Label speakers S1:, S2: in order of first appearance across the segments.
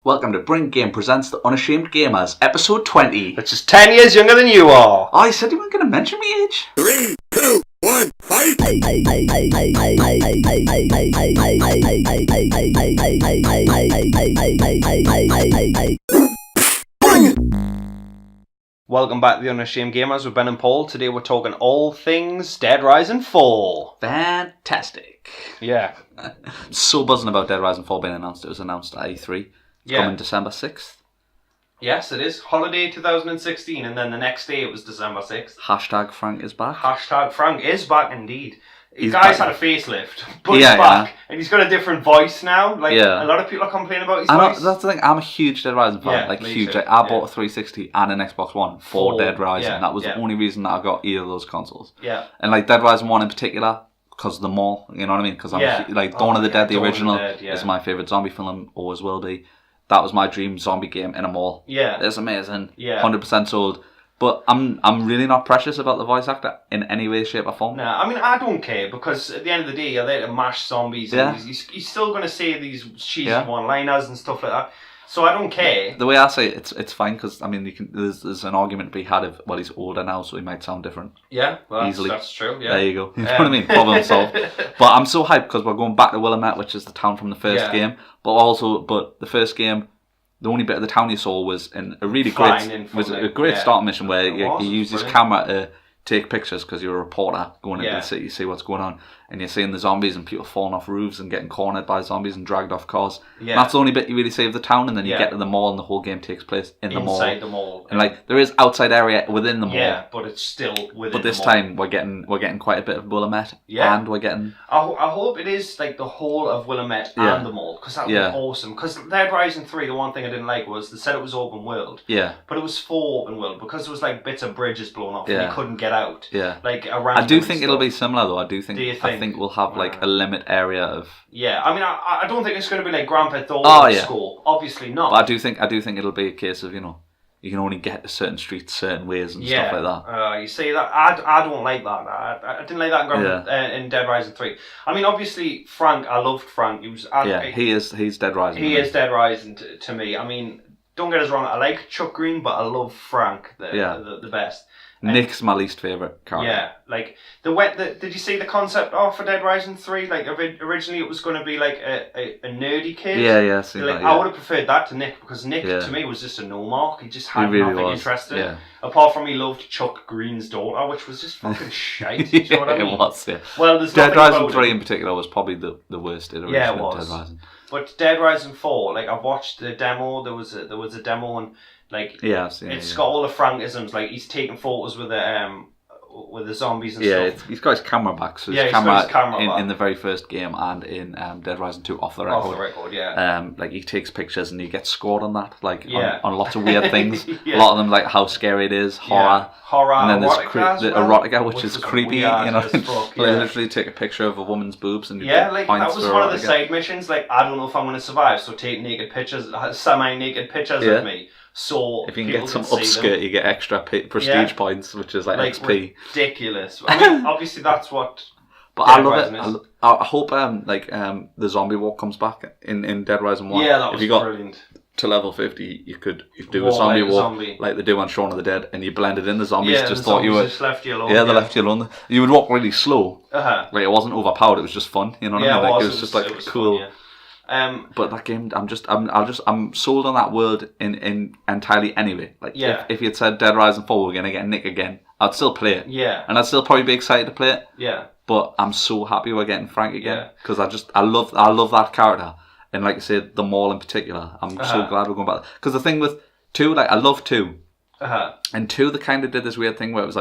S1: Welcome to Bring Game presents the Unashamed Gamers, episode 20.
S2: Which is 10 years younger than you are.
S1: Oh, you said you weren't going to mention my age?
S3: 3, 2, 1, fight!
S2: Welcome back to the Unashamed Gamers with Ben and Paul. Today we're talking all things Dead Rising 4.
S1: Fantastic.
S2: Yeah.
S1: So buzzing about Dead Rising 4 being announced. It was announced at E3. Coming December 6th.
S2: Yes, it is. Holiday 2016, and then the next day it was December 6th.
S1: Hashtag Frank is back.
S2: Hashtag Frank is back indeed.
S1: He's
S2: guy's
S1: back.
S2: had a facelift, but he's back. And he's got a different voice now. A lot of people are complaining about his voice.
S1: That's the thing, I'm a huge Dead Rising fan. Huge.
S2: Too.
S1: I bought a 360 and an Xbox One for Dead Rising.
S2: Yeah,
S1: that was the only reason that I got either of those consoles.
S2: Yeah.
S1: And Dead Rising 1 in particular, because of the mall, you know what I mean? Because I'm Dawn of the Dead, the original, is my favourite zombie film, always will be. That was my dream zombie game in a mall.
S2: Yeah.
S1: It's amazing.
S2: Yeah.
S1: 100% sold. But I'm really not precious about the voice actor in any way, shape or form.
S2: No, I mean, I don't care, because at the end of the day, you're there to mash zombies.
S1: Yeah.
S2: And he's still going to say these cheesy one-liners and stuff like that. So I don't care.
S1: The way I say it, it's fine, because, I mean, there's an argument to be had of, well, he's older now, so he might sound different.
S2: Yeah, well,
S1: easily.
S2: That's true, yeah.
S1: There you go. You know what I mean? Problem solved. But I'm so hyped, because we're going back to Willamette, which is the town from the first game. But the first game, the only bit of the town you saw was a great start mission where you use his camera to take pictures, because you're a reporter going into the city, you see what's going on, and you're seeing the zombies and people falling off roofs and getting cornered by zombies and dragged off cars. Yeah. And that's the only bit you really see of the town, and then you get to the mall and the whole game takes place inside
S2: the mall.
S1: And there is outside area within the mall.
S2: Yeah, but it's still within the mall.
S1: But this time we're getting quite a bit of Willamette. Yeah. And we're getting...
S2: I hope it is the whole of Willamette and the mall, because that would be awesome. Because Dead Rising 3, the one thing I didn't like was they said it was open world. Yeah. But it was full open world, because there was bits of bridges blown off and you couldn't get out. Yeah.
S1: I do think it'll be similar though. I think we'll have a limit area of.
S2: Yeah, I mean, I don't think it's going to be like Grand Theft Auto score. Obviously not.
S1: But I do think it'll be a case of you can only get to certain streets certain ways and stuff like that.
S2: You see that? I don't like that. I didn't like that in Dead Rising 3. I mean, obviously Frank. I loved Frank. He's
S1: Dead Rising.
S2: He is Dead Rising to me. I mean, don't get us wrong. I like Chuck Green, but I love Frank the best.
S1: Nick's my least favourite character.
S2: Yeah, did you see the concept for Dead Rising 3? Originally it was going to be a nerdy kid.
S1: Yeah,
S2: I would have preferred that to Nick, because Nick to me was just a no mark. He just had nothing interesting. Yeah. Apart from he loved Chuck Green's daughter, which was just fucking shite. You know what I mean?
S1: It was, yeah.
S2: Well, there's
S1: Dead Rising 3 in particular was probably the worst iteration of Dead Rising.
S2: But Dead Rising 4, I've watched the demo. There was a demo and it's got all the Frankisms. He's taking photos with the zombies and stuff.
S1: He's got his camera back. So his camera in the very first game and in Dead Rising 2 off the record.
S2: Off the record, yeah.
S1: He takes pictures and he gets scored on that. On lots of weird things. A lot of them how scary it is, horror.
S2: Horror,
S1: and then there's
S2: the
S1: erotica, which is creepy. Literally take a picture of a woman's boobs and
S2: that was one of the side missions. I don't know if I'm going to survive, so take naked pictures, semi-naked pictures of me. So
S1: if you can get some upskirt, you get extra prestige points, which is XP.
S2: Ridiculous. I mean, obviously that's what.
S1: But I love it. I hope the zombie walk comes back in Dead Rising 1.
S2: Yeah, that was brilliant.
S1: To level 50, you could do a zombie walk like they do on Shaun of the Dead, and you blended in. The zombies thought you were
S2: just left you alone.
S1: Yeah, they left you alone. You would walk really slow. It wasn't overpowered. It was just fun. You know what I mean? It was just cool. Fun, but that game, I'm sold on that world in entirely anyway. If you had said Dead Rising 4 we're gonna get Nick again, I'd still play it. Yeah. And I'd still probably be excited to play it. Yeah. But I'm so happy we're getting Frank again, because I love that character, and like I said, the mall in particular. I'm so glad we're going back, because the thing with 2, I love 2. And 2 they kind of did this weird thing where it was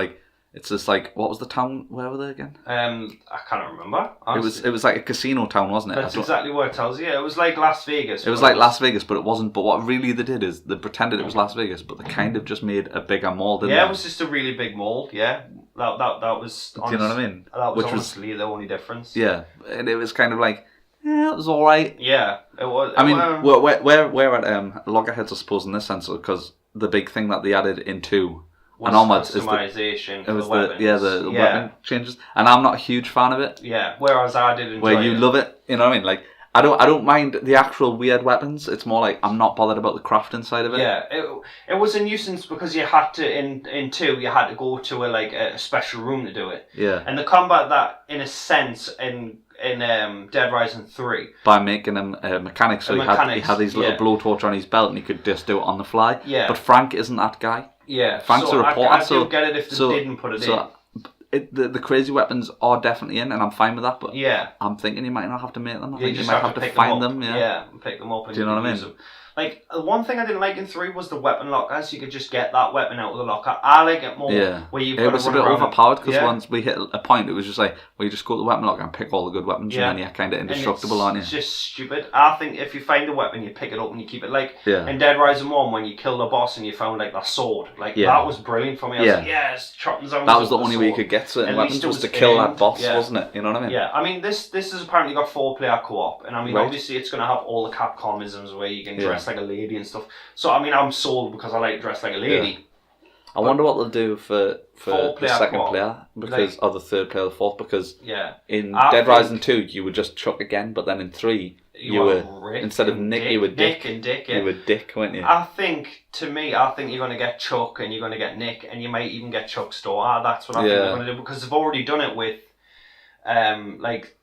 S1: it's just what was the town? Where were they again?
S2: I can't remember.
S1: Honestly. It was like a casino town, wasn't it?
S2: That's exactly what it tells you. It was like Las Vegas.
S1: It was like Las Vegas, but it wasn't. But what really they did is they pretended it was Las Vegas, but they kind of just made a bigger mall, didn't they?
S2: Yeah, it was just a really big mall. Yeah, that was.
S1: Do you know what I mean?
S2: That was honestly the only difference.
S1: Yeah, and it was kind of it was all right.
S2: Yeah, it was.
S1: I mean, we're at loggerheads, I suppose, in this sense, because the big thing that they added in 2. And onwards
S2: customization.
S1: It was the weapon changes, and I'm not a huge fan of it.
S2: Yeah, whereas I did enjoy
S1: where you love it, you know what I mean? I don't mind the actual weird weapons. It's more like I'm not bothered about the crafting side of it.
S2: Yeah, it was a nuisance because you had to in 2 you had to go to a special room to do it.
S1: Yeah.
S2: And the combat that in a sense in Dead Rising 3
S1: by making him a mechanic, so he had these little blowtorch on his belt and he could just do it on the fly.
S2: Yeah.
S1: But Frank isn't that guy.
S2: Yeah.
S1: Frank's a reporter.
S2: I do get it if they didn't put it in.
S1: The crazy weapons are definitely in, and I'm fine with that. But
S2: yeah,
S1: I'm thinking you might not have to make them. I
S2: think
S1: you might have to find them.
S2: Yeah, and pick them up. And
S1: do you know what I mean?
S2: Them. Like, the one thing I didn't like in 3 was the weapon lockers. You could just get that weapon out of the locker. I like it more where you've got to run around. It was a bit
S1: overpowered because once we hit a point, it was just like, well, you just go to the weapon locker and pick all the good weapons, and then you're kind of indestructible, aren't you?
S2: It's just stupid. I think if you find a weapon, you pick it up and you keep it. Like, in Dead Rising 1, when you killed a boss and you found, like, that sword. Like, that was brilliant for me. I was like, yes, chopping zombies.
S1: That was the only way you could get certain weapons, was to kill that boss, wasn't it? You know what I mean?
S2: Yeah, I mean, this has apparently got 4-player co-op, and I mean, obviously it's going to have all the Capcomisms where you can dress like a lady and stuff. So, I mean, I'm sold because I like to dress like a lady.
S1: Yeah. I wonder what they'll do for the second player, because or the third player or the fourth, because in Dead Rising 2 you would just Chuck again, but then in 3 you were instead of Nick, you were Dick. You were Dick, weren't you?
S2: I think you're going to get Chuck and you're going to get Nick, and you might even get Chuck's daughter. That's what I think they're going to do, because they've already done it with like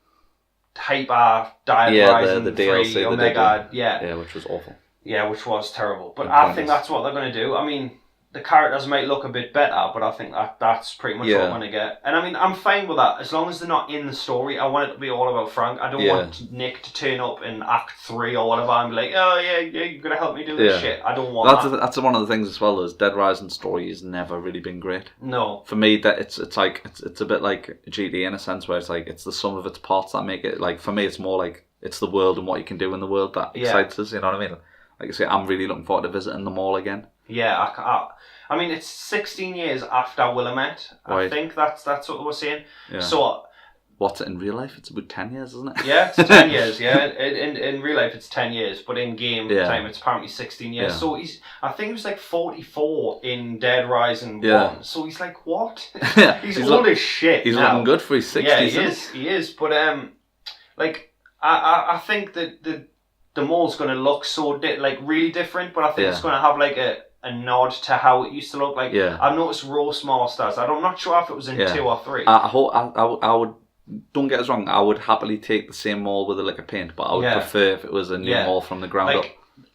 S2: Hyper, Dead Rising,
S1: the DLC,
S2: 3, Omega,
S1: which was awful.
S2: Yeah, which was terrible. But I think that's what they're going to do. I mean, the characters might look a bit better, but I think that's pretty much what I'm going to get. And I mean, I'm fine with that. As long as they're not in the story, I want it to be all about Frank. I don't want Nick to turn up in Act 3 or whatever and be like, oh, yeah, you're going to help me do this shit. I don't want that.
S1: That's one of the things as well, is Dead Rising story has never really been great.
S2: No.
S1: For me, that it's a bit like GT in a sense, where it's like, it's the sum of its parts that make it, like, for me, it's more like, it's the world and what you can do in the world that excites us, you know what I mean? Like I say, I'm really looking forward to visiting the mall again.
S2: Yeah, I mean, it's 16 years after Willamette. I think that's what they were saying. Yeah. So,
S1: what's it in real life? It's about 10 years, isn't it?
S2: Yeah, it's 10 years. Yeah, in real life it's 10 years, but in game time it's apparently 16 years. Yeah. So I think he was like 44 in Dead Rising 1. So he's like, what? he's old as shit.
S1: He's looking good for his 60s.
S2: Yeah, he is. But like I think that the mall's going to look so really different, but I think it's going to have like a nod to how it used to look. Like, I've noticed roast masters. I'm not sure if it was in 2 or 3.
S1: I would, don't get us wrong, I would happily take the same mall with a lick of paint, but I would prefer if it was a new mall from the ground up.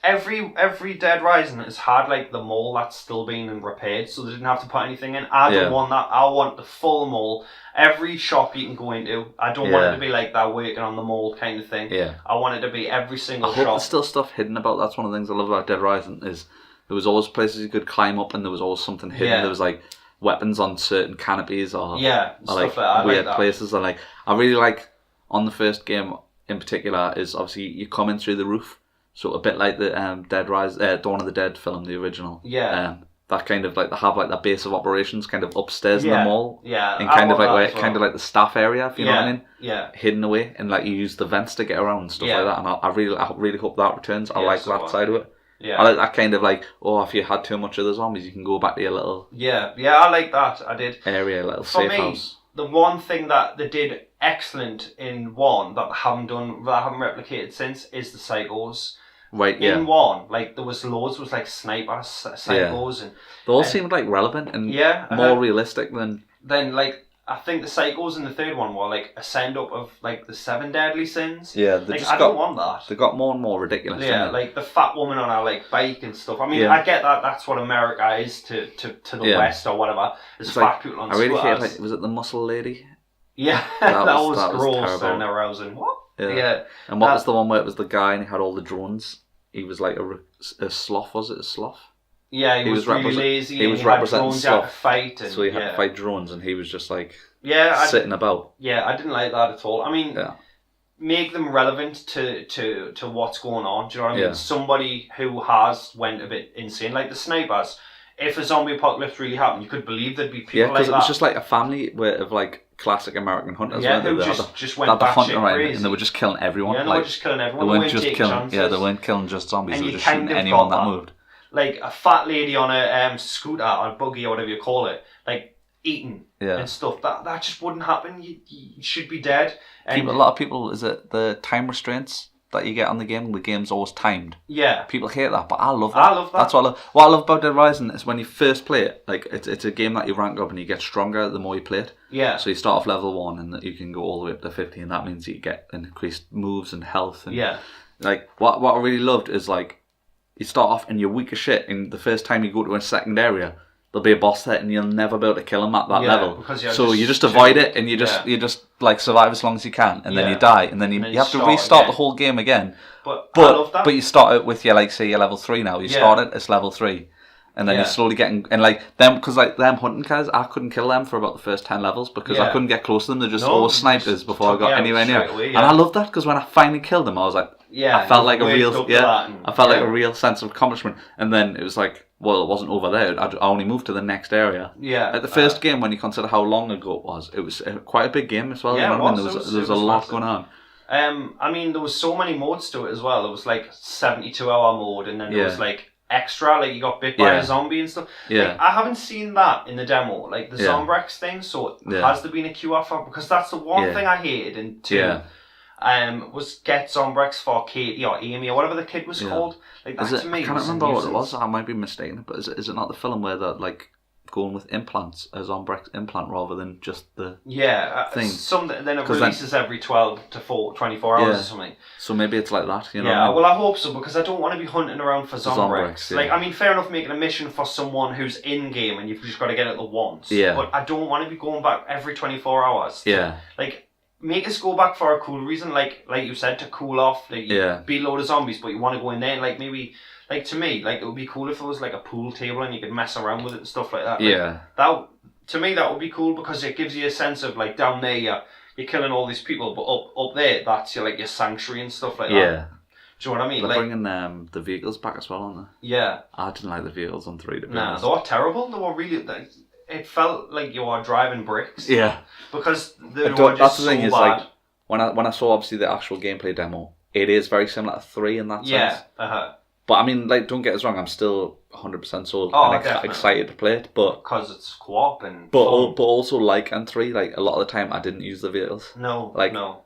S2: Every Dead Rising has had like the mall that's still being repaired, so they didn't have to put anything in. I don't want that. I want the full mall. Every shop you can go into. I don't want it to be like that working on the mall kind of thing. Yeah. I want it to be every single shop.
S1: There's still stuff hidden about. That's one of the things I love about Dead Rising, is there was always places you could climb up and there was always something hidden. Yeah. There was like weapons on certain canopies or like weird places. And like, I really like on the first game in particular is obviously you come in through the roof. So a bit like the Dawn of the Dead film, the original. Yeah. That kind of like, they have like that base of operations kind of upstairs in the mall. Yeah. And kind of like kind of like the staff area, if you know what I mean. Yeah. Hidden away, and like you use the vents to get around and stuff like that. And I really hope that returns. I like that side of it. Yeah. I like that kind of like, if you had too much of the zombies, you can go back to your little
S2: I like that. I did.
S1: Area, little safe house.
S2: The one thing that they did excellent in 1 that they haven't replicated since is the psychos.
S1: Right,
S2: in 1, like there was loads, was like snipers, psychos, and
S1: they all seemed like relevant and more realistic than
S2: like I think the psychos in the 3rd one were like a send up of like the 7 deadly sins.
S1: Yeah,
S2: don't want that.
S1: They got more and more ridiculous.
S2: Yeah, like the fat woman on her like bike and stuff. I mean, I get that. That's what America is to the West or whatever. There's fat people on.
S1: I really hate. Like, was it the muscle lady?
S2: Yeah, that was gross and arousing. What? Yeah.
S1: And what was the one where it was the guy and he had all the drones? He was like a sloth, was it? A sloth?
S2: Yeah, he was really lazy.
S1: He was representing sloth.
S2: Fight and,
S1: so he had to fight drones, and he was just like sitting about.
S2: Yeah, I didn't like that at all. I mean, make them relevant to what's going on. Do you know what I mean? Somebody who has went a bit insane, like the snipers. If a zombie apocalypse really happened, you could believe there'd be people like that. Yeah, because
S1: it was just like a family of like classic American hunters.
S2: Yeah, who just went batshit crazy.
S1: And they were just killing everyone.
S2: Yeah, they were just killing everyone. They weren't just
S1: killing
S2: chances.
S1: Yeah, they weren't killing just zombies. They were just shooting anyone that moved.
S2: Like a fat lady on a scooter or a buggy or whatever you call it, like eating and stuff. That just wouldn't happen. You should be dead.
S1: And a lot of people, is it the time restraints? that you get on the game's always timed.
S2: Yeah.
S1: People hate that, but I love that.
S2: I love that.
S1: That's what I love. What I love about Dead Rising is when you first play it, like it's a game that you rank up and you get stronger the more you play it.
S2: Yeah.
S1: So you start off level 1 and you can go all the way up to 50, and that means you get increased moves and health. And like what I really loved is like you start off and you're weak as shit, and the first time you go to a second area, there'll be a boss there and you'll never be able to kill him at that level. So you just avoid it and you just like survive as long as you can, and then you die, and then you have to restart the whole game again. But I love that. But you start it with your level 3 now. You start it as level 3. And then you're slowly getting, and like them, because like them hunting cars, I couldn't kill them for about the first 10 levels because I couldn't get close to them. They're just all snipers before I got anywhere near. And I loved that because when I finally killed them, I was like, I felt like a real, I felt like a real sense of accomplishment. And then it was like, well, it wasn't over there. I only moved to the next area.
S2: Yeah.
S1: Like the first game, when you consider how long ago it was quite a big game as well.
S2: Yeah,
S1: you know what I mean? There was a lot going on.
S2: I mean, there was so many modes to it as well. It was like 72-hour mode, and then there was like extra, like you got bit by a zombie and stuff. Yeah. Like, I haven't seen that in the demo, like the Zombrex thing. So has there been a QR for? Because that's the one thing I hated in 2. Was get Zombrex for Katie or Amy or whatever the kid was called. Like that to me,
S1: I can't remember what it was. I might be mistaken, but is it not the film where they're like going with implants, a Zombrex implant rather than just the thing?
S2: Then it releases every 12 to 24 hours or something.
S1: So maybe it's like that, you know?
S2: Yeah, well I hope so, because I don't want to be hunting around for Zombrex. Like, I mean, fair enough making a mission for someone who's in game and you've just got to get it the once. Yeah. But I don't want to be going back every 24 hours. Like, make us go back for a cool reason, like you said, to cool off. Like, beat a load of zombies, but you want to go in there and like maybe. Like, to me, like, it would be cool if there was, like, a pool table and you could mess around with it and stuff like that. Like, to me, that would be cool because it gives you a sense of, like, down there, you're killing all these people, but up there, that's your, like, your sanctuary and stuff like that. Do you know what I mean?
S1: They're bringing the vehicles back as well, aren't they?
S2: Yeah.
S1: I didn't like the vehicles on 3, to be
S2: honest. They were terrible. They were really... it felt like you were driving bricks.
S1: Yeah.
S2: Because they were just so bad. Like,
S1: when I saw, obviously, the actual gameplay demo, it is very similar to 3 in that sense. But I mean, like, don't get us wrong, I'm still 100% sold and excited to play it. But
S2: because it's co-op and
S1: but also like in 3, like a lot of the time I didn't use the vehicles.
S2: No.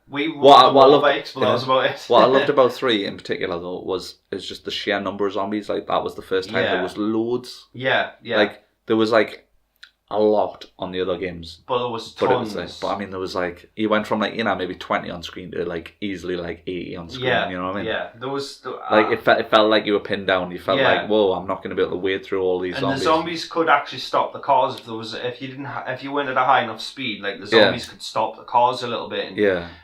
S2: We
S1: what I loved
S2: about it.
S1: What I loved about 3 in particular though is just the sheer number of zombies. Like that was the first time there was loads.
S2: Yeah.
S1: Like there was like a lot on the other games,
S2: but there was tons.
S1: But I mean, there was like you went from like maybe 20 on screen to like easily like 80 on screen. You know what I mean?
S2: Yeah, there was
S1: like it felt like you were pinned down. You felt like, whoa, I'm not going to be able to wade through all these. And zombies.
S2: The zombies could actually stop the cars if you went at a high enough speed. Like the zombies could stop the cars a little bit.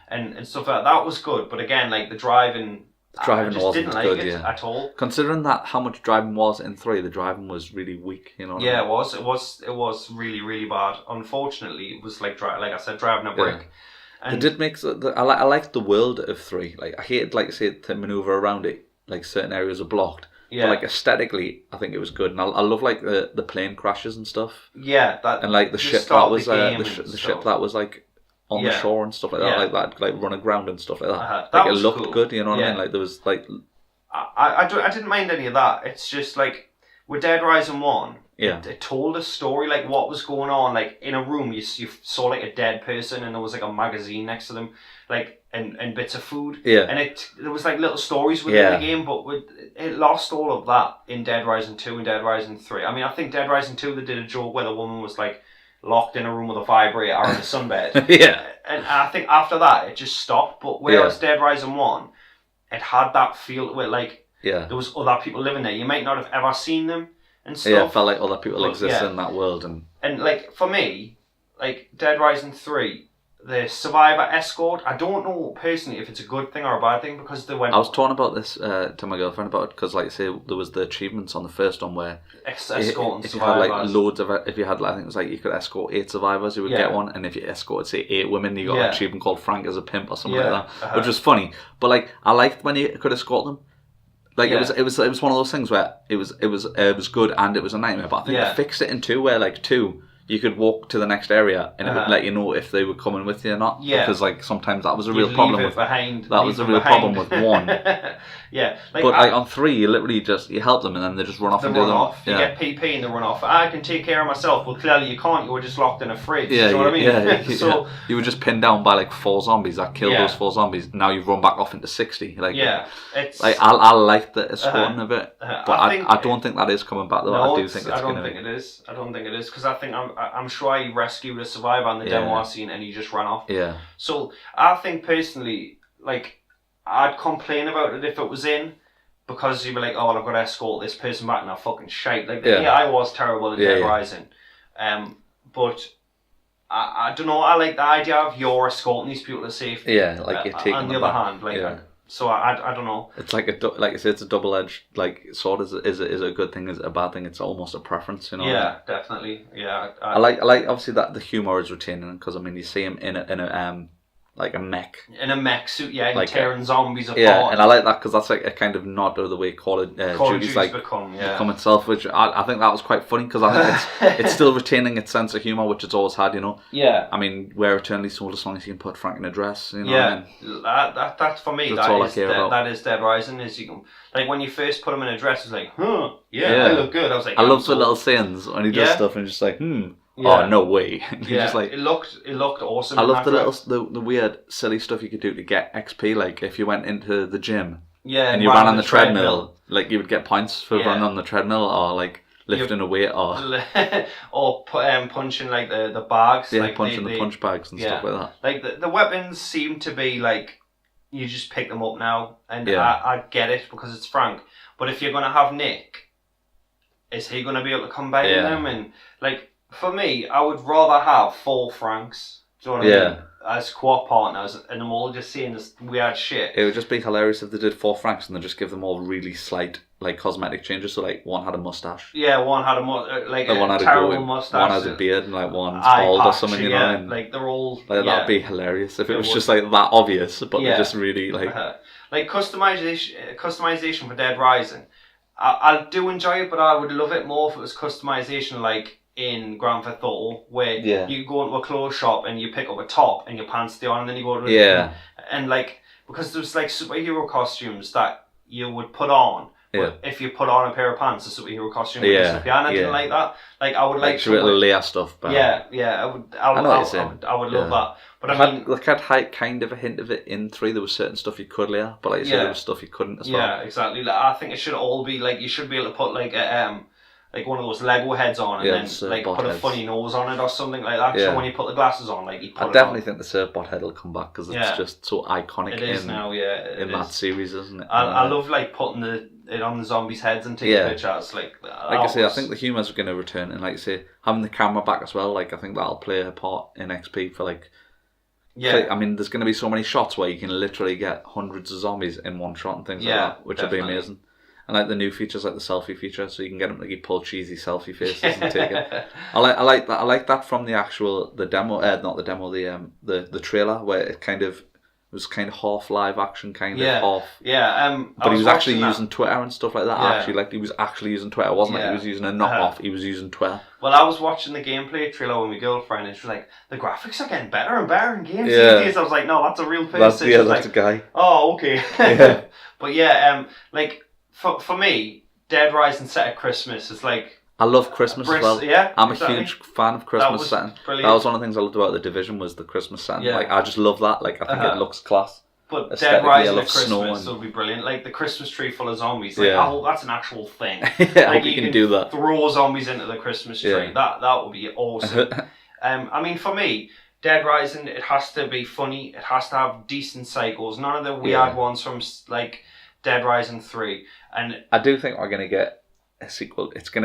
S2: And stuff like that. That was good. But again, like the driving wasn't good at all.
S1: Considering that how much driving was in 3, the driving was really weak. You know. What I
S2: mean? It was really, really bad. Unfortunately, it was like I said, driving a brick.
S1: And it did make I liked the world of 3. Like I hated, like I said, to maneuver around it. Like certain areas are blocked. Yeah. But like aesthetically, I think it was good, and I love like the plane crashes and stuff.
S2: Yeah,
S1: and like the ship that was the ship that was like. On the shore and stuff like that, like run aground and stuff like that. Like it looked cool. Good, you know what I mean? Like there was like,
S2: I didn't mind any of that. It's just like with Dead Rising 1, it told a story, like what was going on. Like in a room, you saw like a dead person, and there was like a magazine next to them, like and bits of food. Yeah, and there was like little stories within the game, but it lost all of that in Dead Rising 2 and Dead Rising 3. I mean, I think Dead Rising 2 they did a joke where the woman was like locked in a room with a vibrator or in a sunbed. And I think after that it just stopped. But whereas Dead Rising 1, it had that feel where like there was other people living there. You might not have ever seen them and stuff.
S1: Yeah, it felt like other people existed in that world.
S2: And like for me, like Dead Rising 3, the survivor escort, I don't know personally if it's a good thing or a bad thing because they went...
S1: I was talking about this to my girlfriend about it because, like I say, there was the achievements on the first one where
S2: escorting
S1: if you had like loads of... If you had, I think it was like you could escort 8 survivors, you would get one, and if you escorted, say, 8 women, you got an achievement called Frank as a Pimp or something like that, which was funny. But like, I liked when you could escort them. Like it was one of those things where it was good and it was a nightmare. But I think they fixed it in 2 where like 2... you could walk to the next area and it would let you know if they were coming with you or not. Yeah. Because like sometimes that was a real problem with problem with 1.
S2: Yeah.
S1: Like, but like on 3, you literally you help them and then they just run off and do them.
S2: Off. You get PP and they run off. I can take care of myself. Well, clearly you can't. You were just locked in a fridge. Yeah, you know what I mean?
S1: Yeah. So you were just pinned down by like 4 zombies that killed those 4 zombies. Now you've run back off into 60. Like
S2: it's
S1: like I like the escorting of it, but I don't think that is coming back though.
S2: No,
S1: I do think it's
S2: I don't think it is. I don't think it is because I'm sure he rescued a survivor on the demo I've seen and he just ran off.
S1: Yeah.
S2: So I think personally, like I'd complain about it if it was in. Because you'd be like, oh, well, I've got to escort this person back and I'm fucking shite. Like, I was terrible at Dead Rising. But I don't know, I like the idea of you're escorting these people to safety.
S1: Yeah, like you're taking
S2: on the other hand, like, so I don't know.
S1: It's like like I said, it's a double-edged like sword. Is it a good thing? Is it a bad thing? It's almost a preference, you know.
S2: Yeah, definitely. Yeah,
S1: I like obviously that the humor is retaining because I mean you see him in a like a mech.
S2: In a mech suit, yeah, like tearing zombies apart.
S1: Yeah, and I like that because that's like a kind of nod to the way Call of Duty's like become itself, which I think that was quite funny because I think it's still retaining its sense of humour, which it's always had, you know.
S2: Yeah.
S1: I mean, we're eternally sold as long as you can put Frank in a dress, you know.
S2: Yeah, that for me, that is Dead Rising. Is you can like when you first put him in a dress, it's like, I look good. I was like,
S1: I love the little scenes when he does stuff and just like, Oh no way! Just like
S2: it looked awesome.
S1: I love the weird silly stuff you could do to get XP. Like if you went into the gym, and you ran on the treadmill, like you would get points for running on the treadmill or like lifting a weight
S2: or punching like the bags.
S1: Yeah,
S2: like
S1: punching the punch bags and stuff like that.
S2: Like the weapons seem to be like you just pick them up now, and I get it because it's Frank. But if you're gonna have Nick, is he gonna be able to combine them and like? For me, I would rather have 4 Franks, do you know what I mean? As co-op partners, and them all just seeing this weird shit.
S1: It would just be hilarious if they did 4 Franks and they just give them all really slight, like, cosmetic changes. So, like, one had a mustache.
S2: Yeah, one had a terrible mustache.
S1: One has a beard and, like, one's bald or something, you know? And,
S2: like, they're all...
S1: Like, that'd be hilarious if it was just, like, that obvious, but they're just really, like...
S2: Like, customization for Dead Rising. I do enjoy it, but I would love it more if it was customization, like... in Grand Theft Auto, where you go into a clothes shop and you pick up a top and your pants stay on, and then you go to and like because there's like superhero costumes that you would put on. But if you put on a pair of pants, a superhero costume would disappear, and anything like that. Like I would like
S1: little layer stuff. But
S2: I would love that. But I mean,
S1: like I'd had kind of a hint of it in 3. There was certain stuff you could layer, but like you said, there was stuff you couldn't as well.
S2: Yeah, exactly. Like, I think it should all be like you should be able to put like a like one of those Lego heads on, and then like put a funny nose on it or something like that. So when you put the glasses on, like you put
S1: I definitely think the surfboard head will come back because it's just so iconic.
S2: It is now,
S1: in that series, isn't it?
S2: I love like putting it on the zombies' heads and taking pictures. Like
S1: I say, I think the humour's going to return, and like I say, having the camera back as well. Like I think that'll play a part in XP for like. Yeah, I mean, there's going to be so many shots where you can literally get hundreds of zombies in one shot and things like that, which would be amazing. And like the new features, like the selfie feature, so you can get them like you pull cheesy selfie faces and take it. I like that. I like that from the demo, not the demo, the trailer where it was kind of half live action, kind of half.
S2: Yeah.
S1: But he was actually using Twitter and stuff like that. I actually like he was actually using Twitter. It wasn't like he was using a knockoff. He was using Twitter.
S2: Well, I was watching the gameplay trailer with my girlfriend, and she was like, "The graphics are getting better and better in games these days." I was like, "No, that's a real person."
S1: That's a guy.
S2: Oh, okay. Yeah. But like. For me, Dead Rising set at Christmas is like...
S1: I love Christmas as well.
S2: Yeah,
S1: I'm a huge fan of Christmas setting. Brilliant. That was one of the things I loved about The Division was the Christmas setting. Yeah. Like, I just love that. Like, I think it looks class.
S2: But Dead Rising at Christmas will be brilliant. Like, the Christmas tree full of zombies. Like, I hope that's an actual thing.
S1: I hope you can do that.
S2: Throw zombies into the Christmas tree. Yeah. That would be awesome. I mean, for me... Dead Rising, it has to be funny. It has to have decent cycles. None of the weird ones from, like, Dead Rising 3. And
S1: I do think we're going to get a sequel. I think it's going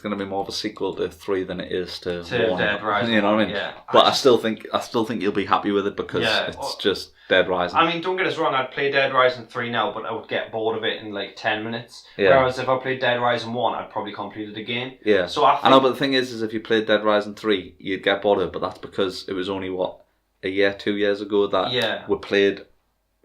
S1: to be more of a sequel to 3 than it is to 1.
S2: Dead Rising.
S1: You know what I mean? Yeah. But I still think you'll be happy with it because it's just Dead Rising.
S2: I mean, don't get us wrong. I'd play Dead Rising 3 now, but I would get bored of it in like 10 minutes. Yeah. Whereas if I played Dead Rising 1, I'd probably complete it again.
S1: Yeah.
S2: So I
S1: know, but the thing is if you played Dead Rising 3, you'd get bored of it. But that's because it was only a year, 2 years ago that we played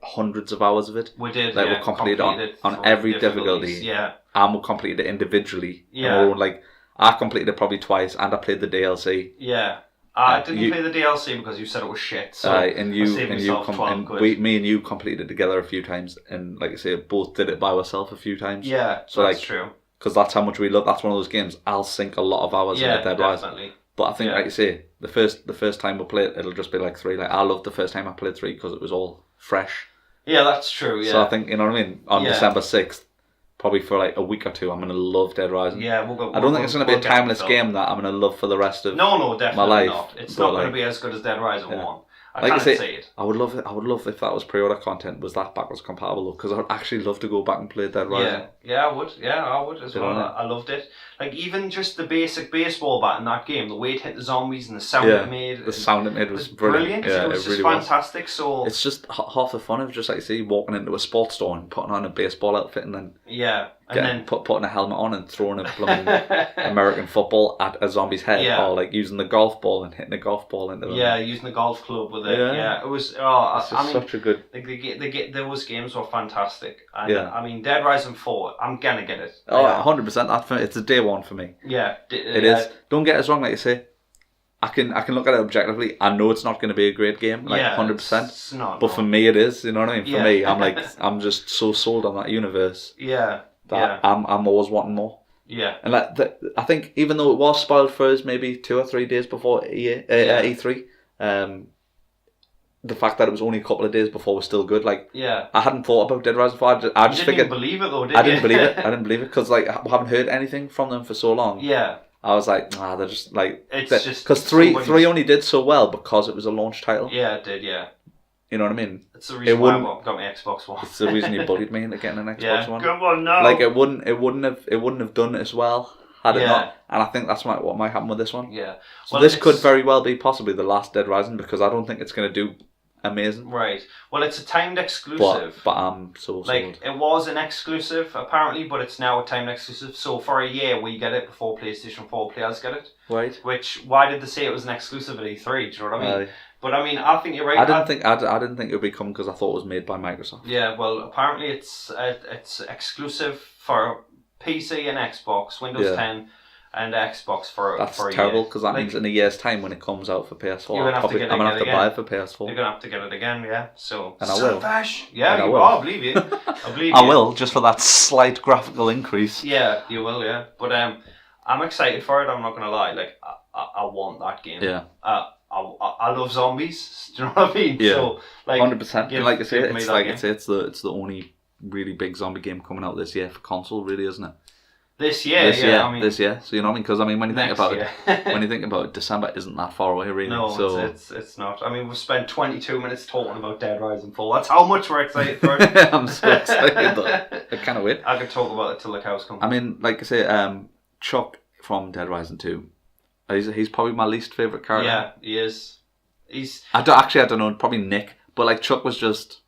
S1: hundreds of hours of it.
S2: We did,
S1: we completed on every difficulty.
S2: Yeah.
S1: And we completed it individually.
S2: Yeah.
S1: Like, I completed it probably twice, and I played the DLC.
S2: Yeah. I didn't play the DLC because you said it was shit. So
S1: me and you completed it together a few times, and like I say, both did it by ourselves a few times.
S2: Yeah, so that's true.
S1: Because that's how much we love. That's one of those games I'll sink a lot of hours in Dead Rising. But I think, like you say, the first time we play it, it'll just be like 3. Like I loved the first time I played 3 because it was all fresh.
S2: Yeah, that's true. Yeah.
S1: So I think, you know what I mean. On December 6th. Probably for like a week or two, I'm going to love Dead Rising.
S2: Yeah,
S1: I don't think it's going to be a timeless game that I'm going to love for the rest of
S2: definitely
S1: my life.
S2: Not. It's not going to be as good as Dead Rising 1. I can't say it.
S1: I would love it. I would love if that was pre-order content. Was that backwards compatible though? Because I would actually love to go back and play Dead Rising.
S2: Yeah, I would. Yeah, I would as well. I loved it. Like even just the basic baseball bat in that game, the way it hit the zombies and the sound it made.
S1: The sound it made was brilliant.
S2: Yeah, it was just really fantastic. So
S1: it's just half the fun of just like walking into a sports store and putting on a baseball outfit and then putting a helmet on and throwing a blooming American football at a zombie's head, or like using the golf ball and hitting a golf ball into them.
S2: Yeah, using the golf club with it. Yeah, it was.
S1: Such a good.
S2: Those games were fantastic. And I mean, Dead Rising 4, I'm gonna get it.
S1: Oh, 100%. It's a day one for me.
S2: Yeah,
S1: it is. Don't get us wrong, like you say. I can look at it objectively. I know it's not going to be a great game, like 100%. It's not. But for me, it is. You know what I mean? For me, I'm like, I'm just so sold on that universe.
S2: Yeah.
S1: That I'm always wanting more.
S2: Yeah.
S1: And I think even though it was spoiled for us maybe 2 or 3 days before E3, the fact that it was only a couple of days before was still good. Like, I hadn't thought about Dead Rising 4. I just
S2: didn't believe it though, did you?
S1: I didn't believe it. I didn't believe it because like I haven't heard anything from them for so long.
S2: Yeah.
S1: I was like, they're just like,
S2: it's just
S1: because three only did so well because it was a launch title.
S2: Yeah, it did. Yeah.
S1: You know what I mean?
S2: It's the reason why I got my Xbox One.
S1: It's the reason you bullied me into getting an Xbox One.
S2: Come on now.
S1: Like it wouldn't have done it as well had it not. And I think that's what might happen with this one.
S2: Yeah.
S1: So this could very well be possibly the last Dead Rising because I don't think it's going to do amazing.
S2: Right. Well, it's a timed exclusive.
S1: But I'm so
S2: like sold. It was an exclusive apparently, but it's now a timed exclusive. So for a year we get it before PlayStation 4 players get it.
S1: Right.
S2: Which why did they say it was an exclusive at E3? Do you know what I mean? But I mean, I think you're right.
S1: I didn't think it would be coming because I thought it was made by Microsoft.
S2: Yeah. Well, apparently it's exclusive for PC and Xbox, Windows 10. And Xbox for
S1: That's
S2: for a
S1: terrible because that means in a year's time when it comes out for PS4, I'm going to have to buy it for PS4.
S2: You're going to have to get it again, yeah. So
S1: and I will.
S2: Yeah, I believe you. I believe
S1: I will just for that slight graphical increase.
S2: Yeah, you will. Yeah, but I'm excited for it. I'm not going to lie. Like I want that game.
S1: Yeah.
S2: I love zombies. Do you know what I mean?
S1: Yeah.
S2: So like
S1: 100%. Like I say, it's the only really big zombie game coming out this year for console, really, isn't it?
S2: This year. I mean,
S1: this year. So you know what I mean? Because I mean, when you think about it, December isn't that far away, really.
S2: No,
S1: so
S2: it's not. I mean, we've spent 22 minutes talking about Dead Rising 4. That's how much we're excited for it.
S1: I'm so excited though. I can't wait.
S2: I could talk about it till the cows come.
S1: I mean, like I say, Chuck from Dead Rising 2. He's probably my least favourite character.
S2: Yeah, he is.
S1: I don't know. Probably Nick, but like Chuck was just.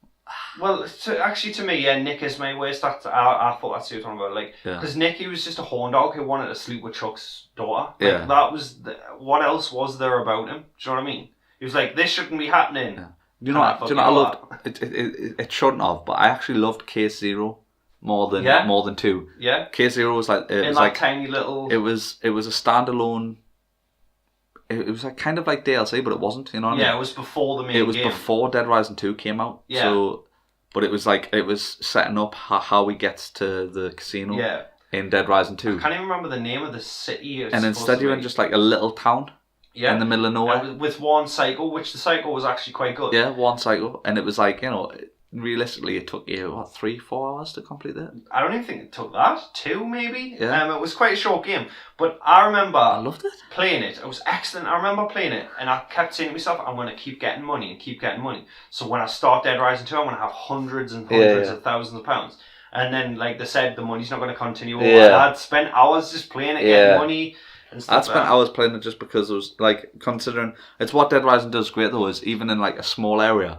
S2: Well, to me, Nick is my worst. I thought that's what you were talking about. Like, because Nick, he was just a horn dog who wanted to sleep with Chuck's daughter. Like, that was what else was there about him? Do you know what I mean? He was like, this shouldn't be happening. Yeah.
S1: Do you know what I loved? It shouldn't have, but I actually loved Case Zero more than 2.
S2: Yeah.
S1: Case Zero was like it was like
S2: tiny little.
S1: It was a standalone. It was like kind of like DLC, but it wasn't. You know what I mean?
S2: Yeah, it was before the main game.
S1: It was before Dead Rising 2 came out. Yeah. So, but it was setting up how he gets to the casino.
S2: Yeah.
S1: In Dead Rising 2.
S2: I can't even remember the name of the city.
S1: And instead you're in just like a little town. Yeah. In the middle of nowhere.
S2: With one cycle, which the cycle was actually quite good.
S1: Yeah, one cycle, and it was like, you know, realistically, it took you, 3-4 hours to complete it?
S2: I don't even think it took that. 2 maybe?
S1: Yeah.
S2: It was quite a short game. But I remember...
S1: I loved it.
S2: Playing it. It was excellent. I remember playing it. And I kept saying to myself, I'm going to keep getting money and keep getting money. So when I start Dead Rising 2, I'm going to have hundreds and hundreds of thousands of pounds. And then, like they said, the money's not going to continue. Yeah. I'd spent hours just playing it, getting money...
S1: I'd spent hours playing it just because it was, like, considering... It's what Dead Rising does great, though, is even in, like, a small area...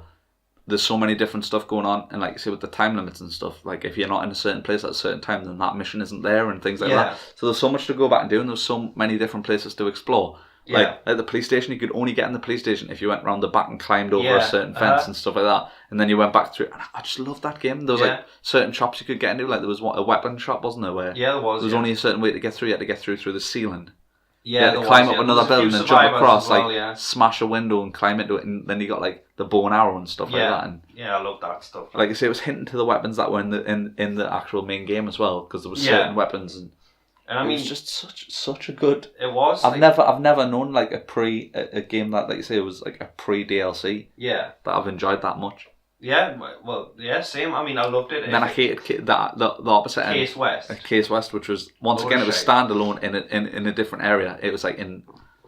S1: There's so many different stuff going on, and like you say with the time limits and stuff, like if you're not in a certain place at a certain time, then that mission isn't there and things like that. So there's so much to go back and do, and there's so many different places to explore Like at the police station, you could only get in the police station if you went round the back and climbed over a certain fence and stuff like that. And then you went back through it. And I just loved that game. There was like certain shops you could get into. Like there was a weapon shop, wasn't there? Where
S2: there was.
S1: There was only a certain way to get through. You had to get through the ceiling.
S2: Yeah,
S1: you had to climb up another building and jump across, smash a window and climb into it, and then you got like the bow and arrow and stuff like that. And
S2: I love that stuff.
S1: Like I say, it was hinting to the weapons that were in the actual main game as well, because there was certain weapons and I mean, it was just such a good.
S2: It was.
S1: I've never known like a game that, like you say, it was like a pre DLC.
S2: Yeah.
S1: That I've enjoyed that much.
S2: Yeah, well, same. I mean, I loved it.
S1: And then I hated the opposite end.
S2: Case West.
S1: Case West, which was once again it was standalone in a different area. It was like in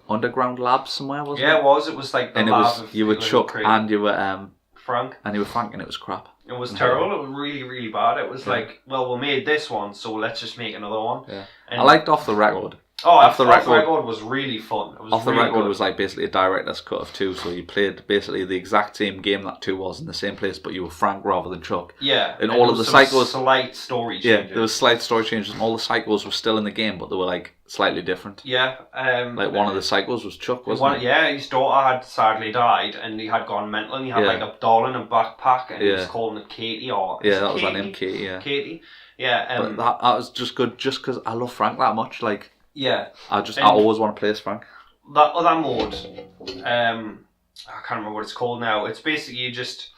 S1: underground labs somewhere, wasn't it?
S2: Yeah, it was. It was like the lab of
S1: you were Chuck and you were
S2: Frank.
S1: And you were Frank, and it was crap.
S2: It was terrible. It was really, really bad. It was like, well, we made this one, so let's just make another one.
S1: Yeah. And I liked Off the Record.
S2: Oh, Off the Record was really fun. It was
S1: Off the Record was like basically a director's cut of 2, so you played basically the exact same game that 2 was in the same place, but you were Frank rather than Chuck.
S2: Yeah.
S1: And all of the psychos.
S2: Slight story changes.
S1: Yeah, there was slight story changes, and all the psychos were still in the game, but they were like slightly different.
S2: Yeah.
S1: Like one of the psychos was Chuck, wasn't it?
S2: Yeah, his daughter had sadly died, and he had gone mental, and he had like a doll in a backpack, and he was calling it Katie, or
S1: that was her name, Katie. Yeah.
S2: Katie. Yeah.
S1: But that was just good, just because I love Frank that much. Like.
S2: Yeah.
S1: I always want to play as Frank.
S2: That other mode, I can't remember what it's called now. It's basically you just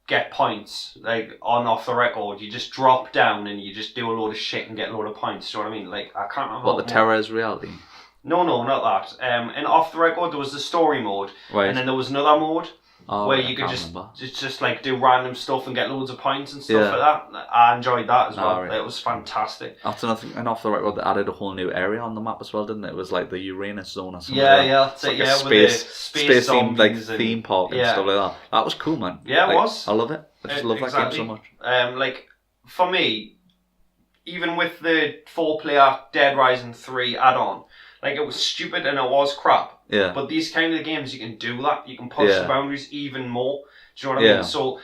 S2: get points, like on Off the Record. You just drop down and you just do a load of shit and get a load of points. Do you know what I mean? Like, I can't remember.
S1: What, the Terror is Reality?
S2: No, not that. In Off the Record, there was the story mode.
S1: Right.
S2: And then there was another mode. Where you could just like do random stuff and get loads of points and stuff like that. I enjoyed that as well. Right. It was fantastic.
S1: That's another thing. And Off the Record, they added a whole new area on the map as well, didn't it? It was like the Uranus zone or something.
S2: That's
S1: like
S2: it.
S1: A space themed like theme park and stuff like that. That was cool, man.
S2: Yeah, it was.
S1: I love it. I just love that game so much.
S2: Like for me, even with the 4-player Dead Rising 3 add-on, like it was stupid and it was crap.
S1: Yeah.
S2: But these kind of games, you can do that. You can push the boundaries even more. Do you know what I mean? So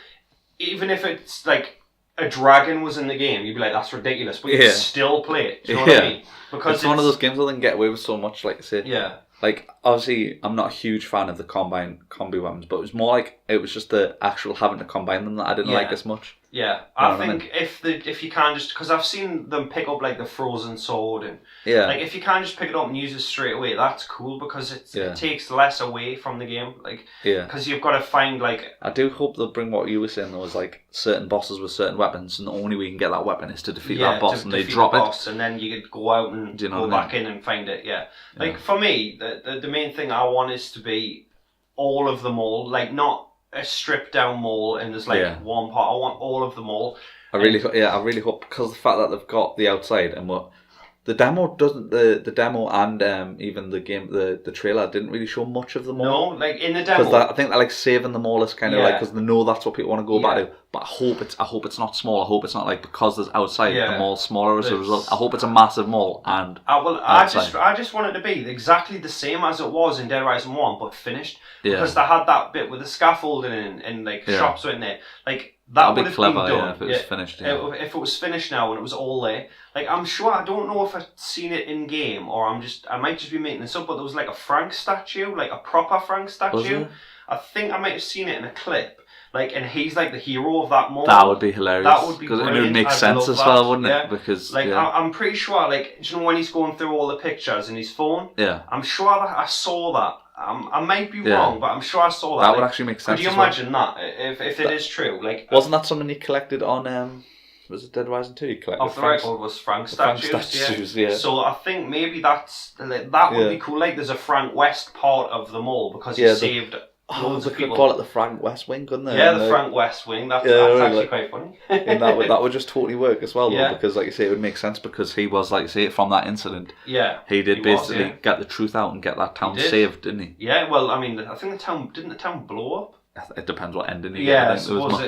S2: even if it's like a dragon was in the game, you'd be like, that's ridiculous. But you can still play it. Do you know what I mean? Because
S1: it's one of those games that can get away with so much, like I said.
S2: Yeah.
S1: Like, obviously, I'm not a huge fan of the combi weapons, but it was more like, it was just the actual having to combine them that I didn't like as much.
S2: Yeah, I think if you can just, because I've seen them pick up like the frozen sword and like if you can just pick it up and use it straight away, that's cool because it takes less away from the game, like because you've got to find like.
S1: I do hope they'll bring what you were saying. There was like certain bosses with certain weapons, and the only way you can get that weapon is to defeat that boss, and they drop it,
S2: and then you could go out and go back in and find it. Like for me, the main thing I want is to be all of them all, like not a stripped down mall and there's like one part. I want all of them all.
S1: I really hope, because of the fact that they've got the outside and what the demo doesn't, the demo and even the game, the trailer didn't really show much of the mall.
S2: No, like in the demo,
S1: because I think they're like saving the mall as kind of like, because they know that's what people want to go back to. But I hope it's not small. I hope it's not like, because there's outside the mall's smaller as a result. I hope it's a massive mall and
S2: I just want it to be exactly the same as it was in Dead Rising 1, but finished. Because they had that bit with the scaffolding and like shops in there. Like that would have been done
S1: if it was finished.
S2: If it was finished now and it was all there. Like I'm sure, I don't know if I've seen it in game or I might just be making this up, but there was like a Frank statue, like a proper Frank statue. I think I might have seen it in a clip. Like, and he's like the hero of that mall.
S1: That would be hilarious.
S2: That would be
S1: because
S2: brilliant.
S1: It would make sense as well, wouldn't it? Because
S2: like I'm pretty sure, like, do you know when he's going through all the pictures in his phone?
S1: Yeah.
S2: I'm sure that I saw that. I might be wrong, but I'm sure I saw that.
S1: That would actually make sense.
S2: Could you imagine that if it is true? Like,
S1: wasn't that something you collected on? Was it Dead Rising 2? You collected
S2: Off the Record was Frank statues. Yeah. So I think maybe that would be cool. Like, there's a Frank West part of the mall because he saved. Loads of people.
S1: Could call it the Frank West Wing, couldn't they?
S2: Yeah, the Frank West Wing. That's actually quite funny.
S1: And that would just totally work as well, though, because, like you say, it would make sense because he was, like you say, from that incident.
S2: Yeah,
S1: he did basically get the truth out and get that town saved, didn't he?
S2: Yeah, well, I mean, I think didn't the town blow up?
S1: It depends what ending you
S2: get.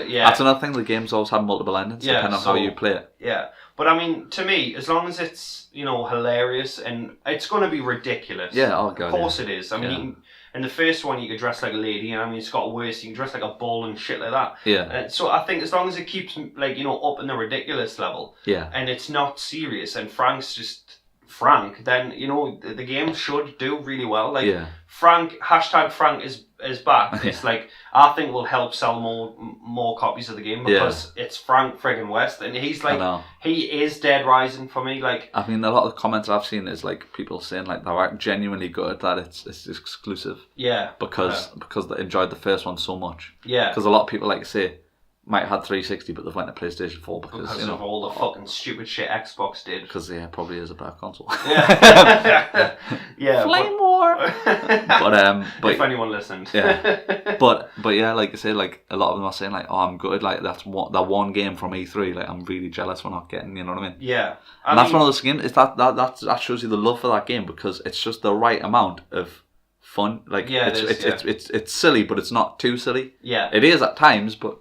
S1: Yeah, that's another thing. The games always have multiple endings depending on how you play it.
S2: Yeah, but I mean, to me, as long as it's hilarious and it's going to be ridiculous.
S1: Yeah, oh god,
S2: of course it is. I mean. In the first one, you could dress like a lady, and I mean, it's got worse. You can dress like a bull and shit like that.
S1: Yeah.
S2: So I think as long as it keeps, like, up in the ridiculous level.
S1: Yeah.
S2: And it's not serious, and Frank's just Frank, then the game should do really well. Like Frank is back. It's like I think will help sell more copies of the game because it's Frank friggin' West, and he's like he is Dead Rising for me. Like
S1: I mean, a lot of the comments I've seen is like people saying like they're genuinely good that it's exclusive.
S2: Yeah,
S1: because they enjoyed the first one so much.
S2: Yeah,
S1: because a lot of people like say. Might have had 360, but they've went to PlayStation 4 because
S2: of all the fucking stupid shit Xbox did.
S1: Because probably is a better console.
S2: Yeah, yeah.
S1: Flame War. But
S2: if anyone listened,
S1: but yeah, like I say, like a lot of them are saying like, oh, I'm good. Like that one game from E3. Like I'm really jealous we're not getting. You know what I mean?
S2: Yeah.
S1: And that's one of those games. Is that shows you the love for that game because it's just the right amount of fun. Like it's silly, but it's not too silly.
S2: Yeah.
S1: It is at times, but.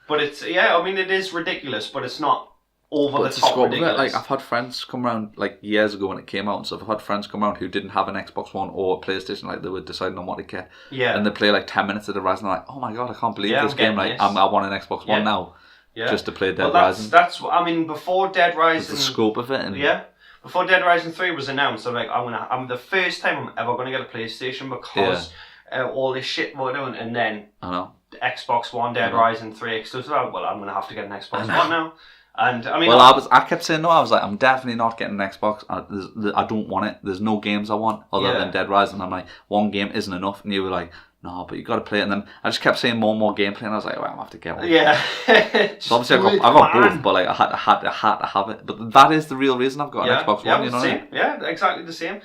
S2: But it's I mean it is ridiculous, but it's not over the top ridiculous.
S1: Like I've had friends come around like years ago when it came out and stuff. I've had friends come around who didn't have an Xbox One or a PlayStation, like they were deciding on what to get.
S2: Yeah.
S1: And they play like 10 minutes of Dead Rising and they're like, oh my god, I can't believe this game. Like I want an Xbox One now. Yeah. Just to play Dead Rising.
S2: That's I mean before Dead Rising.
S1: The scope of it.
S2: Before Dead Rising 3 was announced, I'm like I'm the first time I'm ever gonna get a PlayStation because all this shit we're doing, and then
S1: I know.
S2: Xbox One, Dead Rising 3 exclusive. Well, I'm going to have to get an Xbox One now. And I mean,
S1: I kept saying no. I was like, I'm definitely not getting an Xbox. I don't want it. There's no games I want other than Dead Rising. I'm like, one game isn't enough. And you were like, no, but you got to play it. And then I just kept saying more and more gameplay. And I was like, well, I'm going to have to get one.
S2: Yeah.
S1: So obviously I got both, but like I had to have it. But that is the real reason I've got an Xbox One. You know what I mean?
S2: Yeah, exactly the same.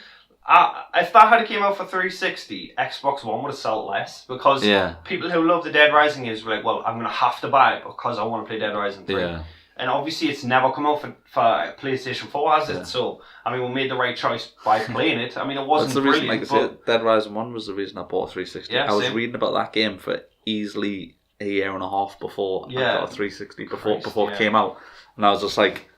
S2: If that had came out for 360, Xbox One would have sold less because people who love the Dead Rising games were like, well, I'm going to have to buy it because I want to play Dead Rising 3. Yeah. And obviously it's never come out for PlayStation 4, has it? So, I mean, we made the right choice by playing it. I mean, it wasn't brilliant.
S1: Like I said, Dead Rising 1 was the reason I bought a 360. I was reading about that game for easily a year and a half before I got a 360, before it came out. And I was just like,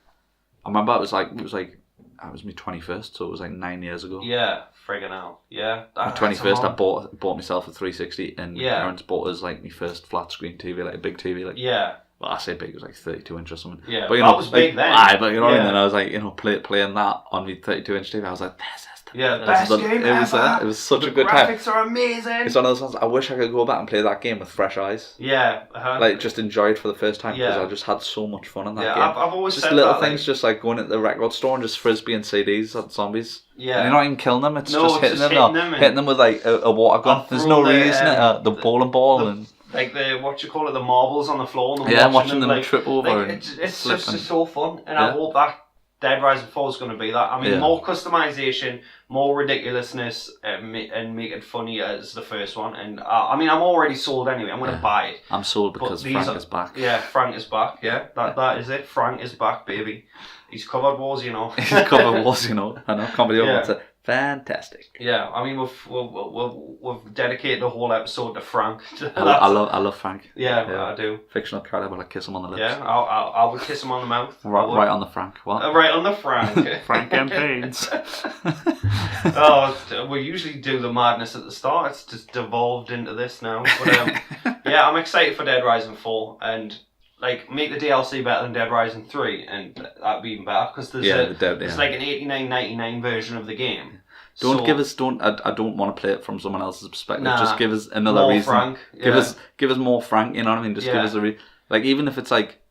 S1: I remember it was my 21st, so it was like 9 years ago.
S2: Yeah, friggin' hell. Yeah.
S1: My 21st, I bought myself a 360, and my parents bought us like my first flat screen TV, like a big TV. Like well, I say big, it was like 32 inch or something.
S2: Yeah, but that was big then.
S1: But you know what I mean? Then I was like, playing that on my 32 inch TV, I was like, this is
S2: the best game ever.
S1: It was such a good time.
S2: The graphics are amazing.
S1: It's one of those ones, I wish I could go back and play that game with fresh eyes.
S2: Yeah.
S1: Like, just enjoy it for the first time, because I just had so much fun in that game.
S2: I've always
S1: just
S2: said
S1: little
S2: that,
S1: things, just like going into the record store and just frisbeeing CDs at zombies.
S2: Yeah.
S1: And you're not even killing them, it's just hitting them with like a water gun. There's no reason the bowling ball and...
S2: Like the the marbles on the floor.
S1: And watching them trip over.
S2: Like, it's just so fun, and I hope that Dead Rising 4 is going to be that. I mean, more customization, more ridiculous's, and make it funny as the first one. And I mean, I'm already sold anyway. I'm going to buy it.
S1: I'm sold because Frank is back.
S2: Yeah, Frank is back. Yeah, that is it. Frank is back, baby. He's covered wars, you know.
S1: He's covered wars, you know. I know. Can't believe it. Fantastic.
S2: Yeah, I mean we've dedicated the whole episode to Frank.
S1: I love Frank.
S2: Yeah, I do.
S1: Fictional character, but I kiss him on the lips.
S2: Yeah, I would kiss him on the mouth.
S1: Right on the Frank. What?
S2: Right on the Frank.
S1: Frank campaigns.
S2: We usually do the madness at the start. It's just devolved into this now. But yeah, I'm excited for Dead Rising 4 and. Like, make the DLC better than Dead Rising 3, and that'd be even better, because there's like an $89.99 version of the game.
S1: I don't want to play it from someone else's perspective. Just give us another reason.
S2: Frank.
S1: Give us more Frank, you know what I mean? Just give us like, even if it's like,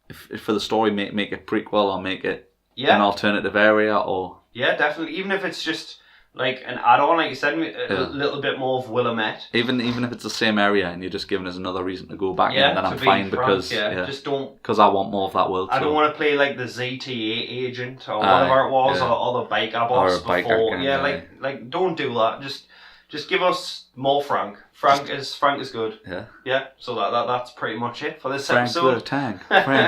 S1: if for the story, make it prequel, or make it an alternative area, or...
S2: Yeah, definitely. Even if it's just... Like an add-on, like you said, a little bit more of Willamette.
S1: Even if it's the same area and you're just giving us another reason to go back in, then I'm fine because
S2: just don't.
S1: Because I want more of that world.
S2: I don't want to play like the ZTA agent or whatever it was, or the biker boss before. Like don't do that. Just give us more Frank. Frank is good. Yeah. Yeah. So that's pretty much it for this episode.
S1: Frank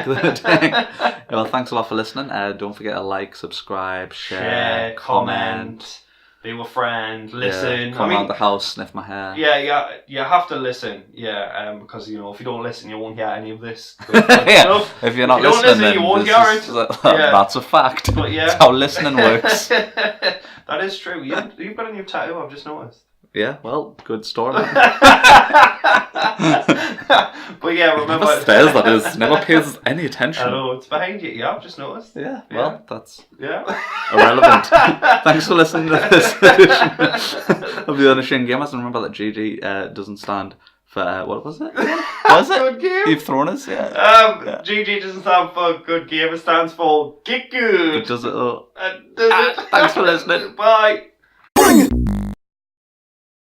S1: the Tank. Well, thanks a lot for listening. Don't forget to like, subscribe, share, comment.
S2: Be a friend, listen.
S1: Come around the house, sniff my hair.
S2: Yeah, you have to listen. Yeah, because if you don't listen, you won't get any of this. Stuff.
S1: If you're not listening, then
S2: you won't get it.
S1: That's a fact. But that's how listening works.
S2: That is true. You've got a new tattoo. I've just noticed.
S1: Yeah, well, good story.
S2: But yeah, remember...
S1: Never says that is. Never pays any attention.
S2: I know, it's behind you. Yeah, I've just noticed.
S1: Yeah, well, that's
S2: irrelevant.
S1: Thanks for listening to this edition of the Unashamed Gamers. And remember that GG doesn't stand for, what was it? Was it?
S2: Good game.
S1: You've thrown us,
S2: GG doesn't stand for good game, it stands for get good.
S1: But does it?
S2: Does it?
S1: Thanks for listening.
S2: Bye.